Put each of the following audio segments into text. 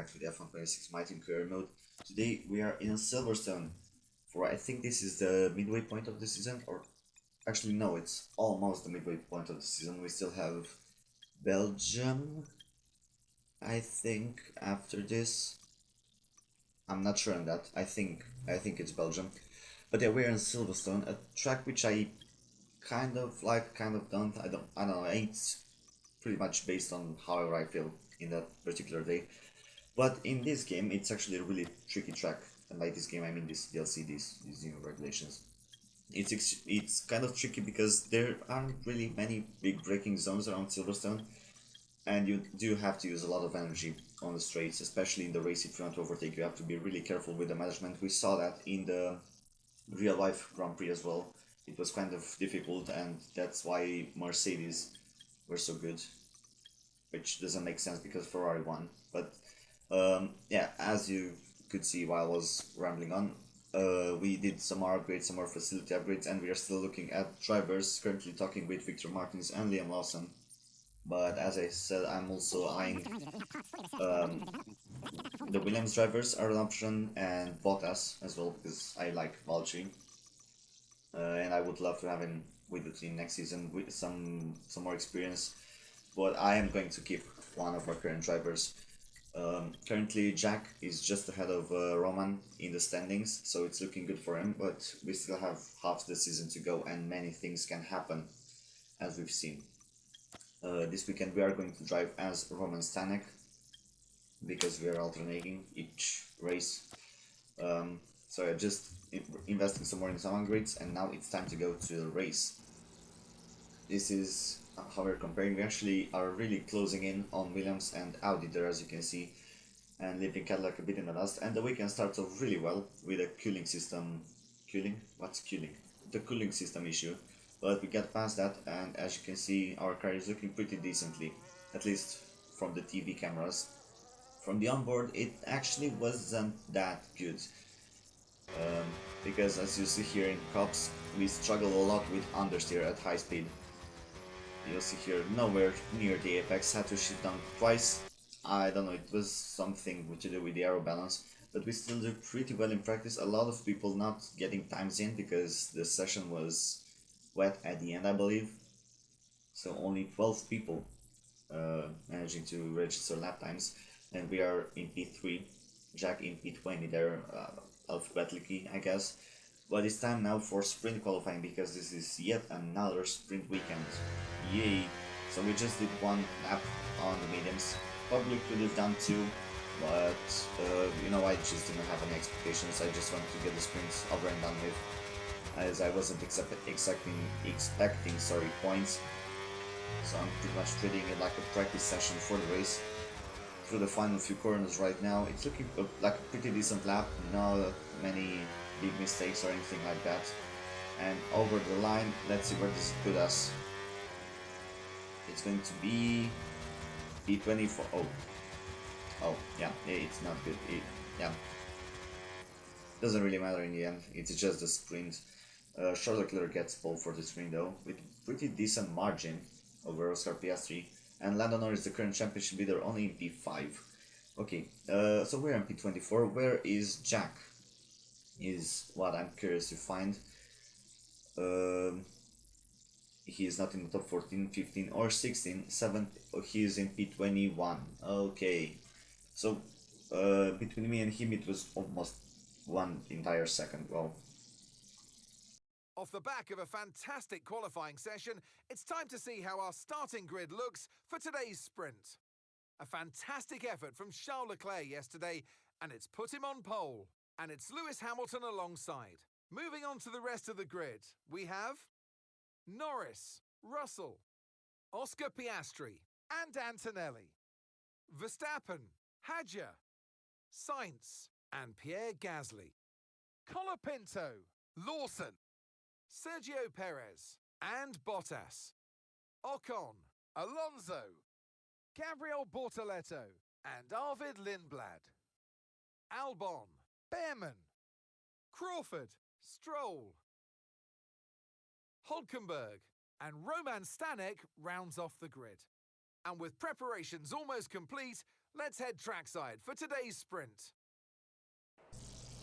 back to the F126 MyTeam career mode. Today we are in Silverstone for I think this is the midway point of the season, or actually no, it's almost the midway point of the season. We still have Belgium, I think, after this. I'm not sure on that. I think it's Belgium. But yeah, we're in Silverstone, a track which I kind of like, kind of don't. I don't know. It's pretty much based on however I feel in that particular day. But in this game, it's actually a really tricky track. And by this game, I mean this DLC, these new regulations. It's kind of tricky because there aren't really many big braking zones around Silverstone, and you do have to use a lot of energy on the straights, especially in the race. If you want to overtake, you have to be really careful with the management. We saw that in the real life Grand Prix as well. It was kind of difficult, and that's why Mercedes were so good, which doesn't make sense because Ferrari won. But yeah, as you could see while I was rambling on, we did some more upgrades, some more facility upgrades, and we are still looking at drivers. Currently talking with Victor Martins and Liam Lawson. But as I said, I'm also eyeing um, the Williams drivers are an option, and Bottas as well because I like Valtteri, and I would love to have him with the team next season with some more experience. But I am going to keep one of our current drivers. Currently, Jack is just ahead of Roman in the standings, so it's looking good for him. But we still have half the season to go, and many things can happen, as we've seen. This weekend, we are going to drive as Roman Stanek because we are alternating each race. So I just investing some more in some upgrades, and now it's time to go to the race. This is how we're comparing. We actually are really closing in on Williams and Audi there, as you can see, and leaving Cadillac a bit in the dust. And the weekend starts off really well with a cooling system. Cooling? What's cooling? The cooling system issue. But we get past that, and as you can see, our car is looking pretty decently, at least from the TV cameras. From the onboard, it actually wasn't that good. Because as you see here in Cops, we struggle a lot with understeer at high speed. You'll see here nowhere near the apex, had to shift down twice. I don't know, it was something to do with the aero balance, but we still do pretty well in practice. A lot of people not getting times in because the session was wet at the end, I believe. So only 12 people managing to register lap times, and we are in P3, Jack in P20 there, alphabetically, I guess. But it's time now for sprint qualifying because this is yet another sprint weekend. Yay! So we just did one lap on the mediums. Probably could have done two, but you know, I just didn't have any expectations. I just wanted to get the sprints over and done with, as I wasn't expecting points. So I'm pretty much treating it like a practice session for the race. Through the final few corners right now, it's looking like a pretty decent lap, not many big mistakes or anything like that. And over the line, let's see where this put us. It's going to be P24. Oh, yeah, it's not good. Yeah, doesn't really matter in the end. It's just a sprint. Charles Leclerc gets pole for the sprint though, with pretty decent margin over Oscar Piastri. And Lando Norris, the current championship leader, only in P5. Okay, so we're in P24. Where is Jack? Is what I'm curious to find. He is not in the top 14, 15, or 16. 7th, he is in P21. Okay, so between me and him, it was almost one entire second. Well, off the back of a fantastic qualifying session, it's time to see how our starting grid looks for today's sprint. A fantastic effort from Charles Leclerc yesterday, and it's put him on pole. And it's Lewis Hamilton alongside. Moving on to the rest of the grid, we have Norris, Russell, Oscar Piastri, and Antonelli, Verstappen, Hadjar, Sainz, and Pierre Gasly, Colapinto, Lawson, Sergio Perez, and Bottas, Ocon, Alonso, Gabriel Bortoleto, and Arvid Lindblad, Albon, Behrman, Crawford, Stroll, Hulkenberg, and Roman Stanek rounds off the grid. And with preparations almost complete, let's head trackside for today's sprint.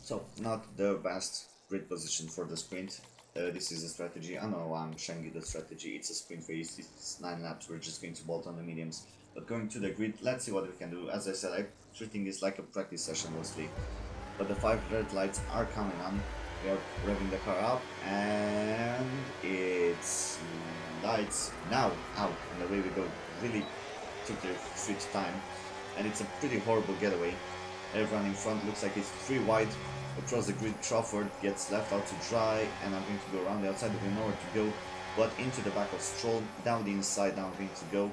So, not the best grid position for the sprint. This is a strategy. I know I'm showing you the strategy. It's a sprint race. It's 9 laps. We're just going to bolt on the mediums. But going to the grid, let's see what we can do. As I said, I'm treating this like a practice session mostly. But the 5 red lights are coming on. We are revving the car up, and it's lights now out. And away we go. Really took their sweet time. And it's a pretty horrible getaway. Everyone in front looks like it's 3 wide. Across the grid, Trafford gets left out to dry, and I'm going to go around the outside. We have nowhere to go, but into the back of Stroll, down the inside. Now I'm going to go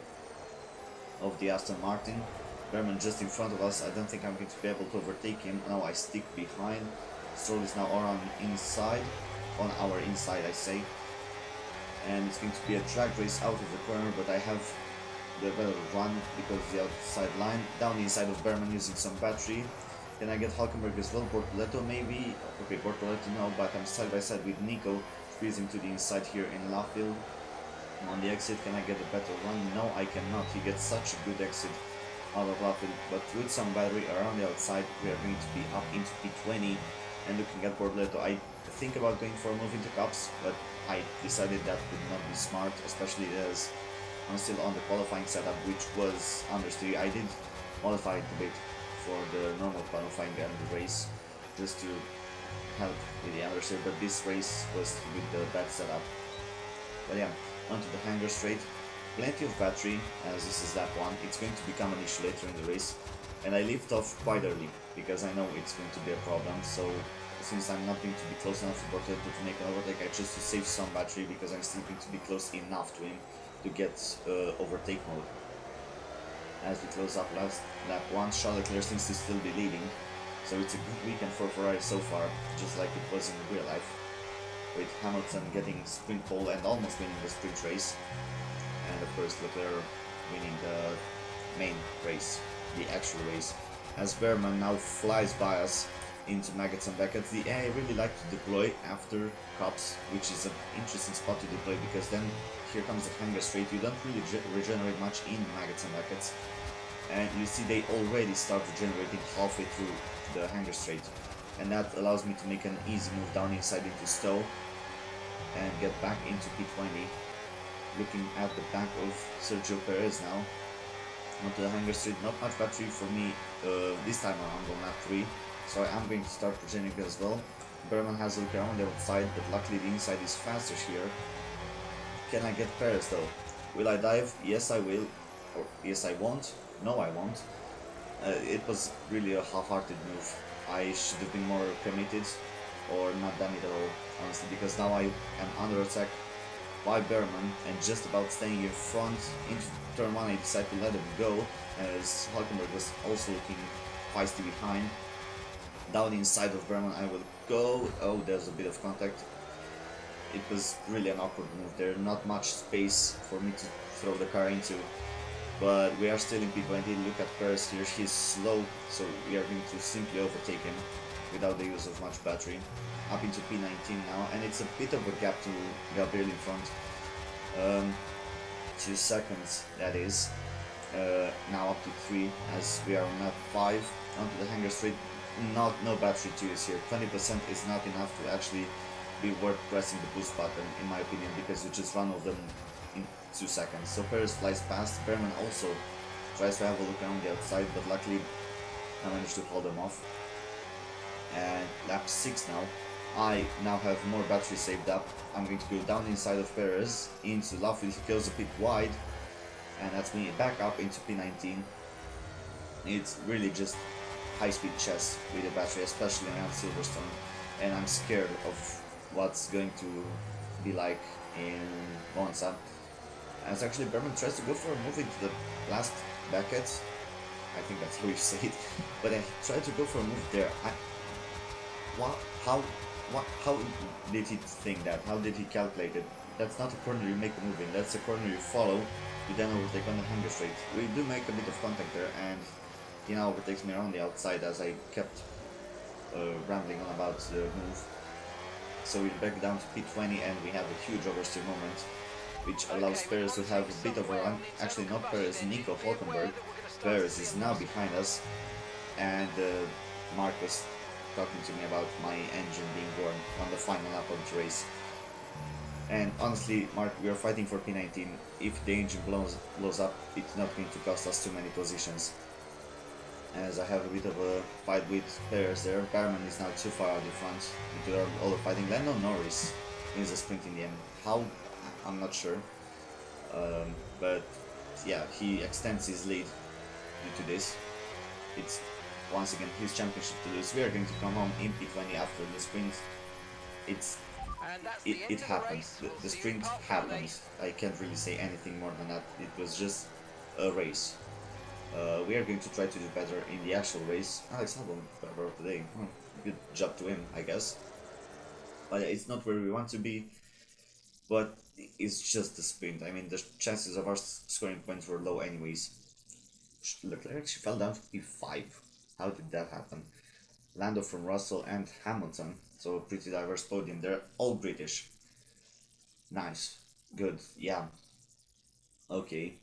of the Aston Martin. Berman just in front of us. I don't think I'm going to be able to overtake him. No, I stick behind. Stroll is now around inside, on our inside, I say. And it's going to be a drag race out of the corner, but I have the better run because the outside line. Down the inside of Berman using some battery. Can I get Hulkenberg as well? Bortoletto maybe? Okay, Bortoletto no, but I'm side by side with Nico, squeezing to the inside here in Midfield. On the exit, can I get a better run? No, I cannot. He gets such a good exit out of Midfield, but with some battery around the outside, we are going to be up into P20 and looking at Bortoletto. I think about going for a move into cups, but I decided that would not be smart, especially as I'm still on the qualifying setup, which was understeer. I did modify it a bit for the normal qualifying and the race, just to help with the understeer, but this race was with the bad setup. But yeah, onto the hanger straight. Plenty of battery, as this is lap 1. It's going to become an issue later in the race, and I lift off quite early because I know it's going to be a problem. So since I'm not going to be close enough to Bortoletto to make an overtake, I choose to save some battery because I'm still going to be close enough to him to get overtake mode. As we close up lap 1, Charles Leclerc seems to still be leading, so it's a good weekend for Ferrari so far, just like it was in real life, with Hamilton getting sprint pole and almost winning the sprint race, and of course Leclerc winning the main race, the actual race, as Berman now flies by us into Maggots and Beckett. The I really like to deploy after cups, which is an interesting spot to deploy because then here comes the hanger straight. You don't really regenerate much in Maggots and Beckett, and you see they already start regenerating halfway through the hanger straight, and that allows me to make an easy move down inside into Stowe and get back into P20. Looking at the back of Sergio Perez now onto the hanger straight. Not much battery for me this time around on lap 3, so I'm going to start regenerating as well. Berman has a look around the outside, but luckily the inside is faster here. Can I get Perez though? Will I dive? Yes I will, or yes I won't. No I won't. It was really a half-hearted move. I should have been more committed or not done it at all, honestly, because now I am under attack by Berman and just about staying in front. Into turn 1 I decided to let him go, as Hulkenberg was also looking feisty behind. Down inside of Berman I will go. Oh, there's a bit of contact. It was really an awkward move there, not much space for me to throw the car into. But we are still in P20, look at Perez here, he's slow, so we are going to simply overtake him without the use of much battery. Up into P19 now, and it's a bit of a gap to Gabriel in front. 2 seconds, that is. Now up to 3, as we are on lap 5, onto the hanger straight. No battery to use here, 20% is not enough to actually be worth pressing the boost button, in my opinion, because you just run over them in 2 seconds. So Perez flies past. Berman also tries to have a look around the outside, but luckily I managed to hold them off. And lap 6 now. I now have more battery saved up. I'm going to go down inside of Perez into Midfield. He goes a bit wide, and that's me back up into P19. It's really just high-speed chess with the battery, especially around Silverstone, and I'm scared of what's going to be like in Monza. As actually Berman tries to go for a move into the last bracket. I think that's how you say it. But I tried to go for a move there. How did he think that? How did he calculate it? That's not a corner you make a move in, that's a corner you follow, you then overtake on the hanger straight. We do make a bit of contact there, and he now overtakes me around the outside as I kept rambling on about the move. So we're back down to P20 and we have a huge oversteer moment. which allows Perez to have a bit of a run. Actually, not Perez, Nico Hulkenberg. Perez is now behind us, and Mark was talking to me about my engine being born on the final lap of the race. And honestly, Mark, we are fighting for P19. If the engine blows up, it's not going to cost us too many positions. As I have a bit of a fight with Perez there. Barman is now too far out in front. They are all fighting. Lando Norris wins a sprint in the end. How? I'm not sure. But yeah, he extends his lead due to this. It's once again his championship to lose. We are going to come home in P20 after the sprint. It happened. The sprint happened. I can't really say anything more than that. It was just a race. We are going to try to do better in the actual race. Alex Albon better today. Good job to him, I guess. But it's not where we want to be. But it's just the sprint. I mean, the chances of us scoring points were low anyways. Leclerc actually fell down to P5. How did that happen? Lando from Russell and Hamilton. So a pretty diverse podium. They're all British. Nice. Good. Yeah. Okay.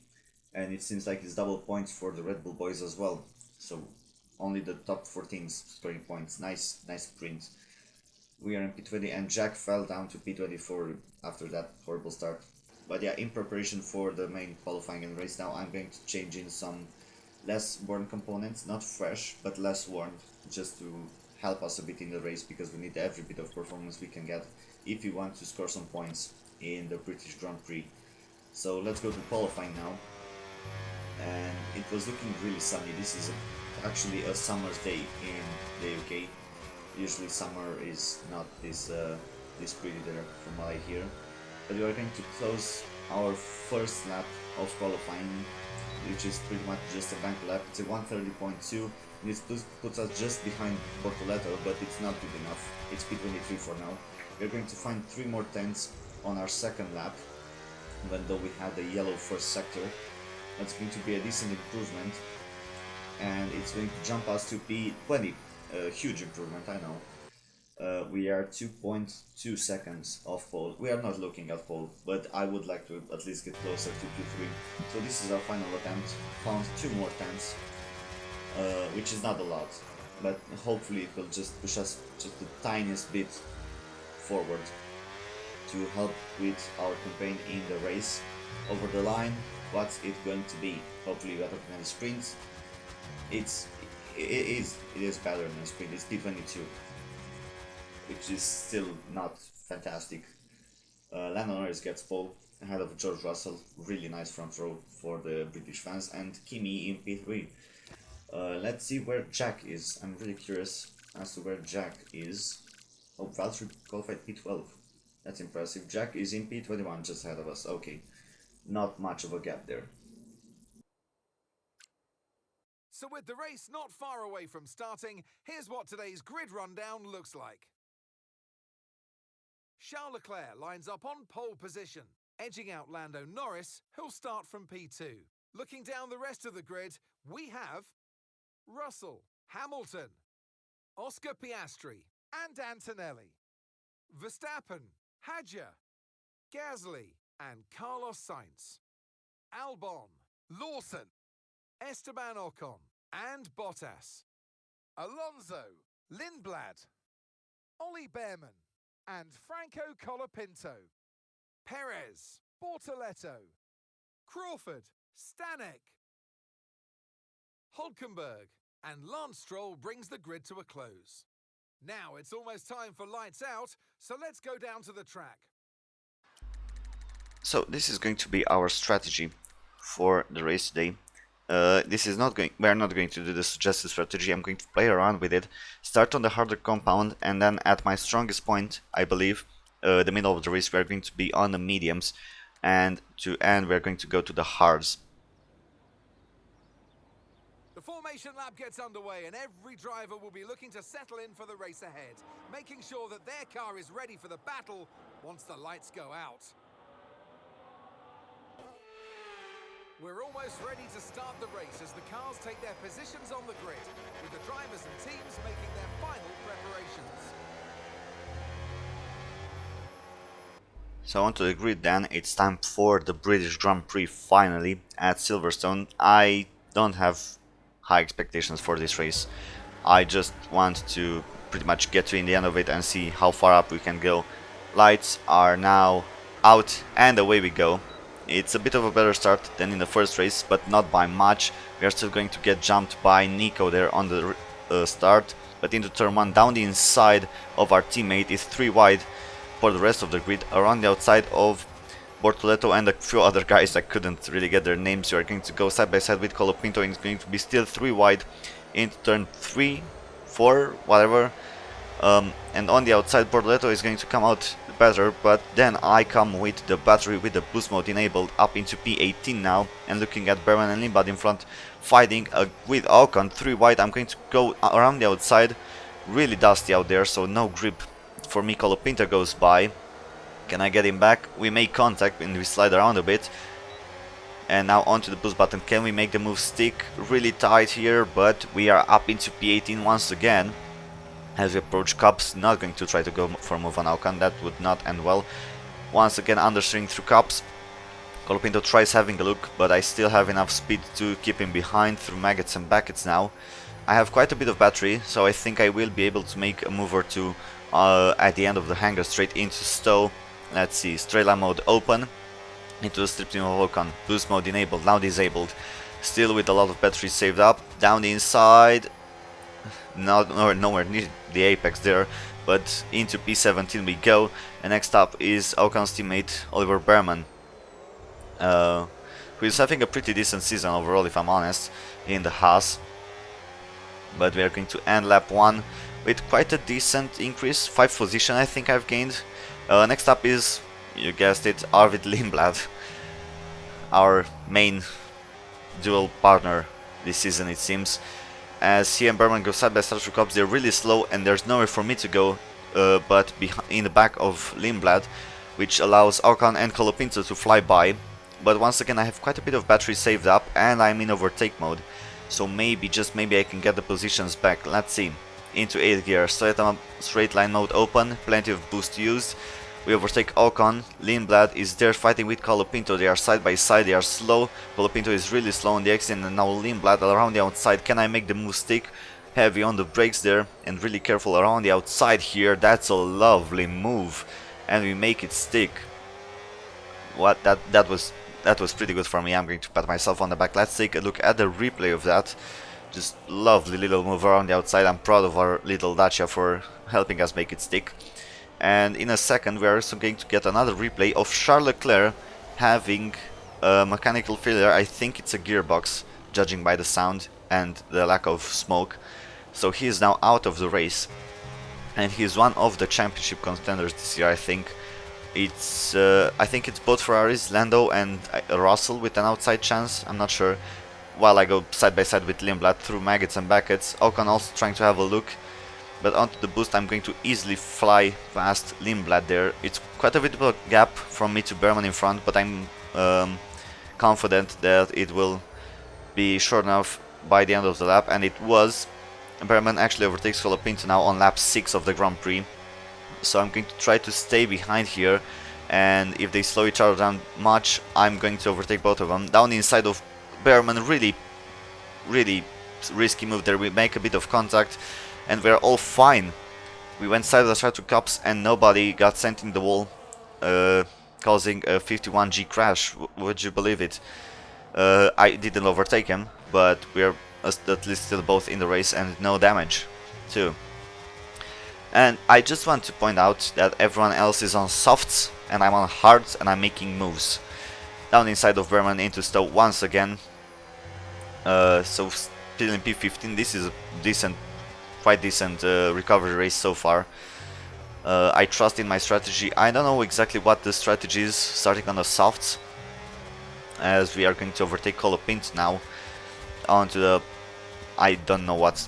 And it seems like it's double points for the Red Bull boys as well. So only the top 14s scoring points. Nice sprint. We are in P20 and Jack fell down to P24 after that horrible start. But yeah, in preparation for the main qualifying and race now, I'm going to change in some less worn components, not fresh, but less worn, just to help us a bit in the race, because we need every bit of performance we can get if we want to score some points in the British Grand Prix. So let's go to qualifying now. And it was looking really sunny. This is actually a summer's day in the UK. Usually summer is not this pretty there from what I hear. But we are going to close our first lap of qualifying, which is pretty much just a bank lap. It's a 130.2. This puts us just behind Bortoleto, but it's not good enough. It's P23 for now. We're going to find 3 more tenths on our second lap, even though we had the yellow first sector. That's going to be a decent improvement, and it's going to jump us to P20. A huge improvement, I know. We are 2.2 seconds off pole. We are not looking at pole, but I would like to at least get closer to Q3. So this is our final attempt. Found 2 more tenths, which is not a lot, but hopefully it will just push us just the tiniest bit forward to help with our campaign in the race. Over the line, what's it going to be? Hopefully better than the sprint. It is better than the sprint. It's P22, which is still not fantastic. Lando Norris gets pole ahead of George Russell. Really nice front row for the British fans, and Kimi in P3. Let's see where Jack is. I'm really curious as to where Jack is. Oh, Valtteri qualified P12. That's impressive. Jack is in P21, just ahead of us. Okay, not much of a gap there. So with the race not far away from starting, here's what today's grid rundown looks like. Charles Leclerc lines up on pole position, edging out Lando Norris, who'll start from P2. Looking down the rest of the grid, we have Russell, Hamilton, Oscar Piastri, and Antonelli, Verstappen, Hadjar, Gasly, and Carlos Sainz, Albon, Lawson, Esteban Ocon, and Bottas, Alonso, Lindblad, Ollie Behrman, and Franco Colapinto, Perez, Bortoleto, Crawford, Stanek, Hulkenberg, and Lance Stroll brings the grid to a close. Now it's almost time for lights out, so let's go down to the track. So this is going to be our strategy for the race today. We're not going to do the suggested strategy. I'm going to play around with it, start on the harder compound, and then at my strongest point, I believe, the middle of the race, we're going to be on the mediums, and to end, we're going to go to the hards. The formation lap gets underway and every driver will be looking to settle in for the race ahead, making sure that their car is ready for the battle once the lights go out. We're almost ready to start the race as the cars take their positions on the grid, with the drivers and teams making their final preparations. So onto the grid then, it's time for the British Grand Prix finally at Silverstone. I don't have high expectations for this race. I just want to pretty much get to in the end of it and see how far up we can go. Lights are now out and away we go. It's a bit of a better start than in the first race, but not by much. We are still going to get jumped by Nico there on the start, but into turn 1 down the inside of our teammate is 3 wide for the rest of the grid, around the outside of Bortoleto and a few other guys I couldn't really get their names. You are going to go side by side with Colapinto and it's going to be still 3 wide into turn 3, 4, whatever. And on the outside Bortoleto is going to come out better, but then I come with the battery with the boost mode enabled up into P18 now, and looking at Berman and Limbad in front fighting with Ocon 3 wide. I'm going to go around the outside, really dusty out there, so no grip for me. Colapinto goes by. Can I get him back? We make contact and we slide around a bit. And now onto the boost button. Can we make the move stick? Really tight here, but we are up into P18 once again. As we approach cups, not going to try to go for a move on Ocon, that would not end well. Once again understeering through cups. Colapinto tries having a look, but I still have enough speed to keep him behind through maggots and buckets now. I have quite a bit of battery, so I think I will be able to make a move or two at the end of the hangar straight into Stowe. Let's see, straight line mode open, into the strip team of Ocon, boost mode enabled, now disabled, still with a lot of battery saved up, down the inside, nowhere near the apex there, but into P17 we go, and next up is Ocon's teammate Oliver Berman, who is having a pretty decent season overall if I'm honest, in the Haas, but we are going to end lap 1 with quite a decent increase, 5 position I think I've gained. Next up is, you guessed it, Arvid Lindblad, our main dual partner this season it seems. As he and Berman go side by side through cups, they're really slow and there's nowhere for me to go but in the back of Lindblad, which allows Ocon and Colapinto to fly by. But once again I have quite a bit of battery saved up and I'm in overtake mode, so maybe, just maybe, I can get the positions back. Let's see. Into 8th gear, straight line mode open, plenty of boost used. We overtake Ocon, Lindblad is there fighting with Colapinto, they are side by side, they are slow. Colapinto is really slow on the exit and now Lindblad around the outside. Can I make the move stick? Heavy on the brakes there and really careful around the outside here. That's a lovely move and we make it stick. What, that was pretty good for me. I'm going to pat myself on the back. Let's take a look at the replay of that. Just lovely little move around the outside. I'm proud of our little Dacia for helping us make it stick. And in a second we are also going to get another replay of Charles Leclerc having a mechanical failure. I think it's a gearbox, judging by the sound and the lack of smoke. So he is now out of the race. And he's one of the championship contenders this year, I think. I think it's both Ferraris, Lando and Russell with an outside chance, I'm not sure. While I go side by side with Lindblad through maggots and buckets, Ocon also trying to have a look. But onto the boost I'm going to easily fly past Lindblad there. It's quite a bit of a gap from me to Berman in front, but I'm confident that it will be short enough by the end of the lap, and it was. Berman actually overtakes Colapinto now on lap 6 of the Grand Prix. So I'm going to try to stay behind here, and if they slow each other down much, I'm going to overtake both of them. Down the inside of Berman, really risky move there. We make a bit of contact and we're all fine. We went side by side to cups and nobody got sent in the wall, causing a 51G crash. Would you believe it? I didn't overtake him, but we're at least still both in the race and no damage too. And I just want to point out that everyone else is on softs and I'm on hards and I'm making moves. Down inside of Berman into Stowe once again. So still in P15, this is a quite decent recovery race so far. I trust in my strategy. I don't know exactly what the strategy is starting on the softs, as we are going to overtake Colapinto now onto the, I don't know what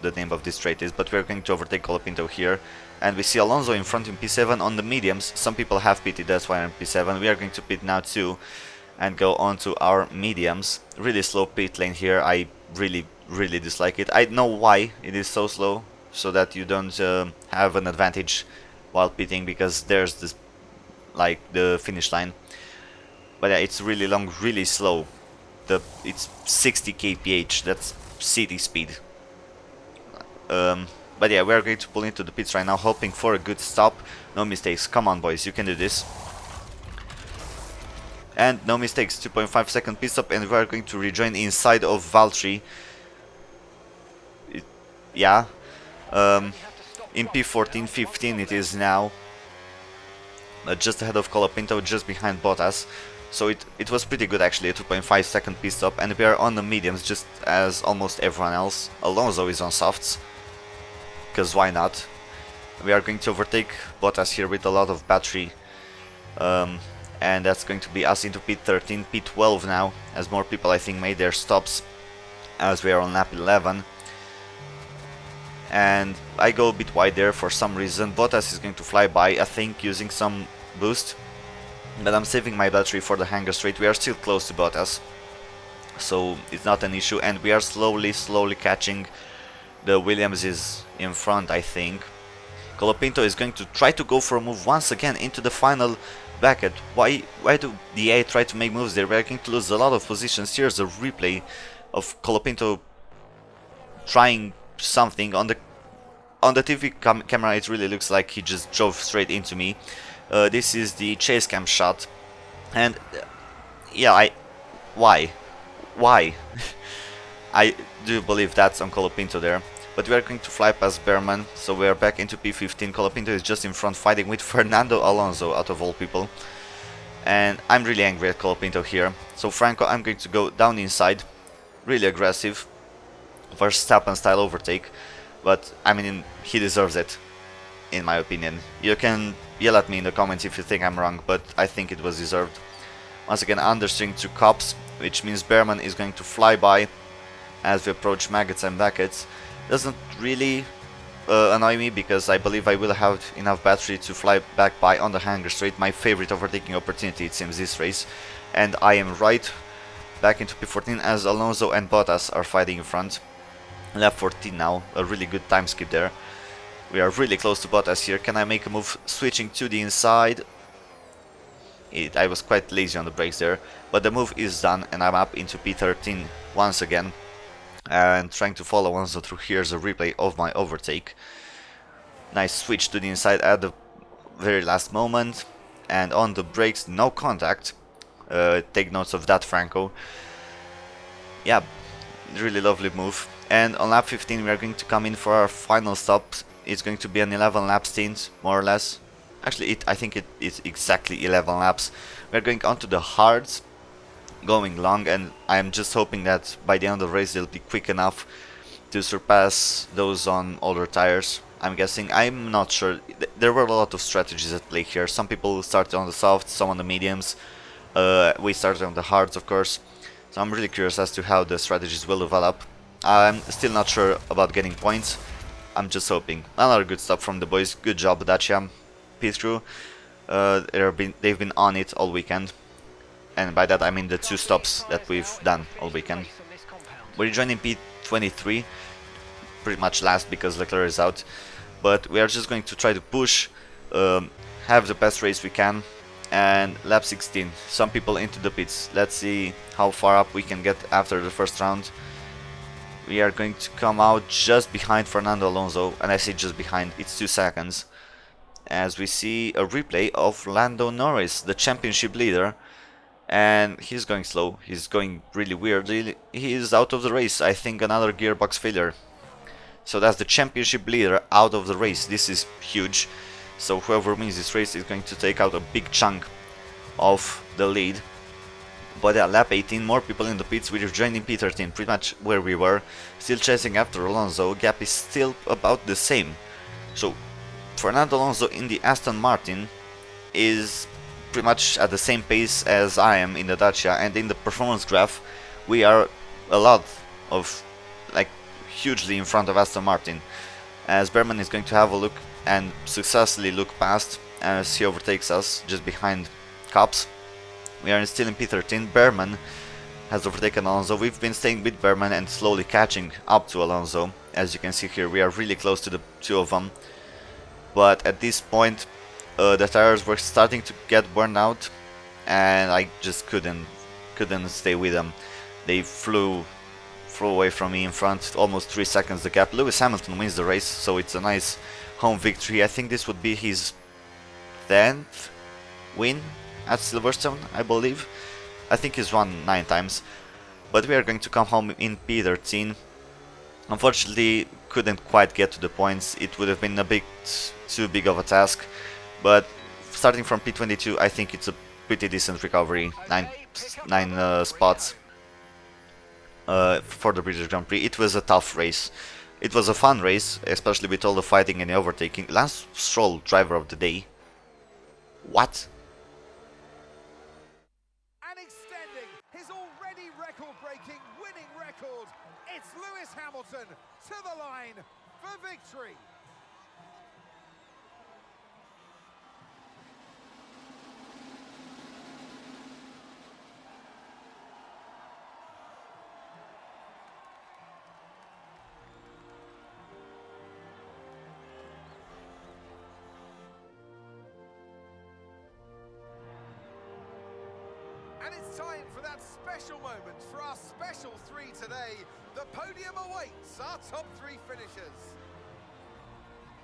the name of this straight is, but we're going to overtake Colapinto here. And we see Alonso in front in P7 on the mediums. Some people have pitted, that's why I'm P7. We are going to pit now too and go on to our mediums. Really slow pit lane here. I really dislike it. I know why it is so slow, so that you don't have an advantage while pitting, because there's this like the finish line. But yeah, it's really long, really slow. It's 60 kph. That's city speed. But yeah, we're going to pull into the pits right now, hoping for a good stop. No mistakes. Come on, boys, you can do this. And no mistakes. 2.5 second pit stop, and we're going to rejoin inside of Valtteri. Yeah. In P14-15 it is now. Just ahead of Colapinto, just behind Bottas. So it was pretty good actually, a 2.5 second pit stop, and we are on the mediums just as almost everyone else. Alonso is on softs, because why not? We are going to overtake Bottas here with a lot of battery, and that's going to be us into P13, P12 now, as more people I think made their stops, as we are on lap 11. And I go a bit wide there for some reason. Bottas is going to fly by, I think, using some boost. But I'm saving my battery for the hanger straight. We are still close to Bottas, so it's not an issue. And we are slowly catching the Williamses in front, I think. Colapinto is going to try to go for a move once again into the final bracket. Why do the A try to make moves there? We are going to lose a lot of positions. Here's a replay of Colapinto trying something on the TV camera. It really looks like he just drove straight into me. This is the chase cam shot, and yeah, why I do believe that's on Colapinto there. But we are going to fly past Behrman, so we are back into P15. Colapinto is just in front, fighting with Fernando Alonso, out of all people. And I'm really angry at Colapinto here. So Franco, I'm going to go down inside, really aggressive, Verstappen style overtake. But I mean, he deserves it, in my opinion. You can yell at me in the comments if you think I'm wrong, but I think it was deserved. Once again, understeering to Cops, which means Behrman is going to fly by as we approach Maggots and Buckets. Doesn't really annoy me, because I believe I will have enough battery to fly back by on the hanger straight. My favorite overtaking opportunity, it seems, this race. And I am right back into P14 as Alonso and Bottas are fighting in front. Lap 14 now, a really good time skip there. We are really close to Bottas here. Can I make a move switching to the inside? I was quite lazy on the brakes there, but the move is done and I'm up into P13 once again. And trying to follow Alonso through. Here's a replay of my overtake. Nice switch to the inside at the very last moment. And on the brakes, no contact. Take notes of that, Franco. Yeah, really lovely move. And on lap 15 we are going to come in for our final stop. It's going to be an 11 lap stint, more or less. Actually, I think it is exactly 11 laps. We're going onto the hards, going long, and I'm just hoping that by the end of the race they'll be quick enough to surpass those on older tires. I'm guessing, I'm not sure. There were a lot of strategies at play here. Some people started on the softs, some on the mediums. We started on the hards, of course. So I'm really curious as to how the strategies will develop. I'm still not sure about getting points. I'm just hoping. Another good stop from the boys. Good job, Dacia. Pit crew. They've been on it all weekend. And by that I mean the 2 stops that we've done all weekend. We're joining P23. Pretty much last because Leclerc is out. But we are just going to try to push. Have the best race we can. And lap 16. Some people into the pits. Let's see how far up we can get after the first round. We are going to come out just behind Fernando Alonso, and I say just behind, it's 2 seconds. As we see a replay of Lando Norris, the championship leader, and he's going slow, he's going really weirdly, he is out of the race. I think another gearbox failure. So that's the championship leader out of the race. This is huge. So whoever wins this race is going to take out a big chunk of the lead. But yeah, lap 18, more people in the pits. We're joining P13, pretty much where we were. Still chasing after Alonso. Gap is still about the same. So Fernando Alonso in the Aston Martin is pretty much at the same pace as I am in the Dacia, and in the performance graph we are a lot of, like, hugely in front of Aston Martin. As Behrman is going to have a look and successfully look past as he overtakes us just behind Cops. We are still in P13. Behrman has overtaken Alonso. We've been staying with Behrman and slowly catching up to Alonso. As you can see here, we are really close to the 2 of them. But at this point, the tires were starting to get worn out, and I just couldn't stay with them. They flew away from me in front, almost 3 seconds the gap. Lewis Hamilton wins the race, so it's a nice home victory. I think this would be his 10th win at Silverstone, I believe. I think he's won 9 times. But we are going to come home in P13. Unfortunately, couldn't quite get to the points. It would have been a bit too big of a task. But starting from P22, I think it's a pretty decent recovery. 9 spots for the British Grand Prix. It was a tough race. It was a fun race, especially with all the fighting and the overtaking. Lance Stroll, driver of the day. What? And extending his already record-breaking winning record, it's Lewis Hamilton to the line for victory. And it's time for that special moment for our special 3 today. The podium awaits our top 3 finishers.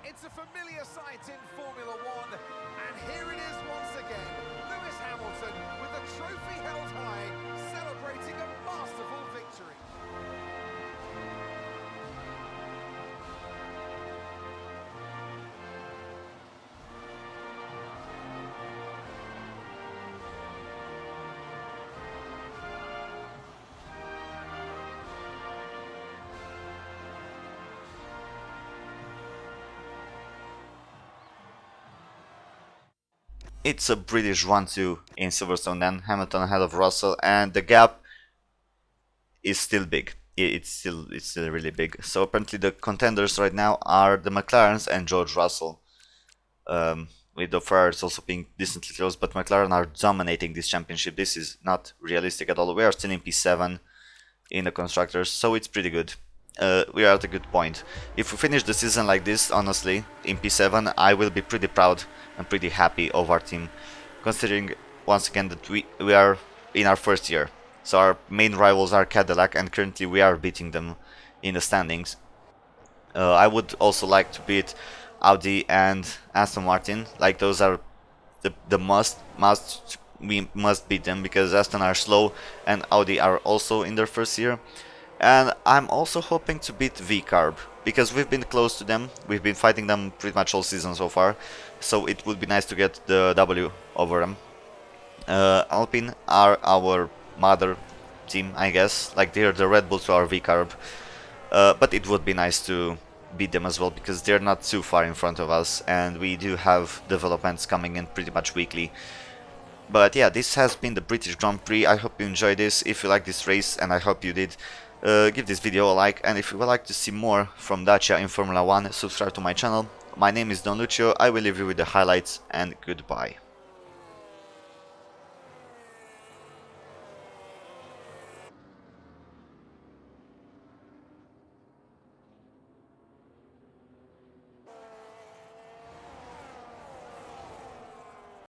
It's a familiar sight in Formula One, and here it is once again. Lewis Hamilton with the trophy held high, celebrating a masterful victory. It's a British 1-2 in Silverstone then, Hamilton ahead of Russell, and the gap is still big. It's still really big. So apparently the contenders right now are the McLarens and George Russell. With the Ferraris also being decently close, but McLaren are dominating this championship. This is not realistic at all. We are still in P7 in the constructors, so it's pretty good. We are at a good point. If we finish the season like this, honestly, in P7, I will be pretty proud and pretty happy of our team, considering once again that we are in our first year. So our main rivals are Cadillac, and currently we are beating them in the standings. I would also like to beat Audi and Aston Martin. Like, those are the we must beat them, because Aston are slow and Audi are also in their first year. And I'm also hoping to beat V-Carb, because we've been close to them. We've been fighting them pretty much all season so far, so it would be nice to get the W over them. Alpine are our mother team, I guess. Like, they're the Red Bull to our V-Carb. But it would be nice to beat them as well, because they're not too far in front of us, and we do have developments coming in pretty much weekly. But yeah, this has been the British Grand Prix. I hope you enjoyed this. If you like this race, and I hope you did, give this video a like, and if you would like to see more from Dacia in Formula 1, subscribe to my channel. My name is Don Lucio. I will leave you with the highlights, and goodbye.